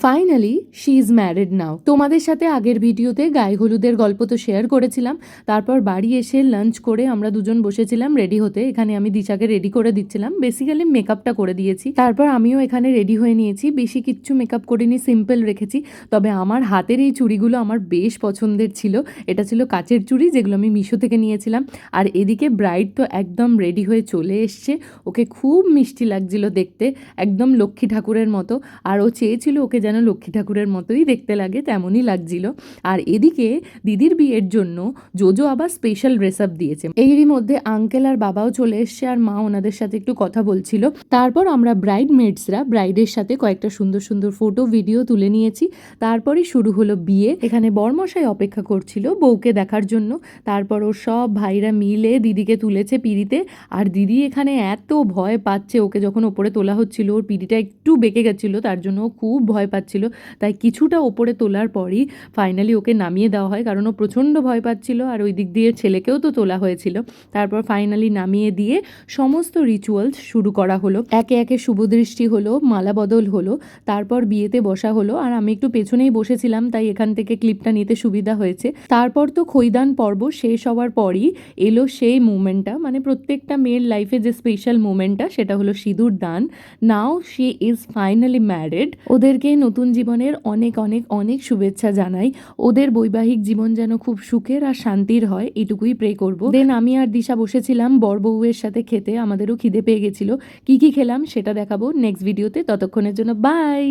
Finally she is married নাও। তোমাদের সাথে আগের ভিডিওতে গায়ে হলুদের গল্প তো শেয়ার করেছিলাম। তারপর বাড়ি এসে লাঞ্চ করে আমরা দুজন বসেছিলাম রেডি হতে। এখানে আমি দিশাকে রেডি করে দিচ্ছিলাম, বেসিক্যালি মেকআপটা করে দিয়েছি। তারপর আমিও এখানে রেডি হয়ে নিয়েছি, বেশি কিচ্ছু মেকআপ করিনি, সিম্পল রেখেছি। তবে আমার হাতের এই চুড়িগুলো আমার বেশ পছন্দের ছিল। এটা ছিল কাচের চুড়ি, যেগুলো আমি মিশো থেকে নিয়েছিলাম। আর এদিকে ব্রাইড তো একদম রেডি হয়ে চলে এসছে। ওকে খুব মিষ্টি লাগছিল দেখতে, একদম লক্ষ্মী ঠাকুরের মতো। আর ও চেয়েছিল ওকে যেন লক্ষ্মী ঠাকুরের মতোই দেখতে লাগে, তেমনই লাগছিল। আর এদিকে দিদির বিয়ের জন্য জোজো আবার স্পেশাল ড্রেস আপ দিয়েছে। এরই মধ্যে আঙ্কেল আর বাবাও চলে এসছে, আর মা ওনাদের সাথে একটু কথা বলছিল। তারপর আমরা ব্রাইড মেডসরা ব্রাইডের সাথে কয়েকটা সুন্দর সুন্দর ফটো ভিডিও তুলে নিয়েছি। তারপরে শুরু হলো বিয়ে। এখানে বরমশাই অপেক্ষা করছিল বউকে দেখার জন্য। তারপর ওর সব ভাইরা মিলে দিদিকে তুলেছে পিঁড়িতে। আর দিদি এখানে এত ভয় পাচ্ছে, ওকে যখন ওপরে তোলা হচ্ছিল ওর পিঁড়িটা একটু বেঁকে গেছিলো, তার জন্য ও খুব ভয় পাচ্ছিল। তাই কিছুটা ওপরে তোলার পরই ফাইনালি ওকে নামিয়ে দেওয়া হয়, কারণ ও প্রচণ্ড ভয় পাচ্ছিল। আর ওই দিক দিয়ে ছেলেকেও তো তোলা হয়েছিল। তারপর ফাইনালি নামিয়ে দিয়ে সমস্ত রিচুয়ালস শুরু করা হলো। একে একে শুভদৃষ্টি হলো, মালা বদল হলো, তারপর বিয়েতে বসা হলো। আর আমি একটু পেছনেই বসেছিলাম, তাই এখান থেকে ক্লিপটা নিতে সুবিধা হয়েছে। তারপর তো খৈদান পর্ব শেষ হওয়ার পরই এলো সেই মুমেন্টটা, মানে প্রত্যেকটা মেয়ের লাইফে যে স্পেশাল মুমেন্টটা, সেটা হলো সিঁদুর দান। Now she is finally married. ওদেরকে নতুন জীবনের অনেক অনেক অনেক শুভেচ্ছা জানাই। ওদের বৈবাহিক জীবন যেন খুব সুখের আর শান্তির হয়, এটুকুই প্রে করব। দেন আমি আর দিশা বসেছিলাম বর বউয়ের সাথে খেতে। আমাদেরও খিদে পেয়ে গেছিল। কি কি খেলাম সেটা দেখাবো নেক্সট ভিডিওতে। ততক্ষণের জন্য বাই।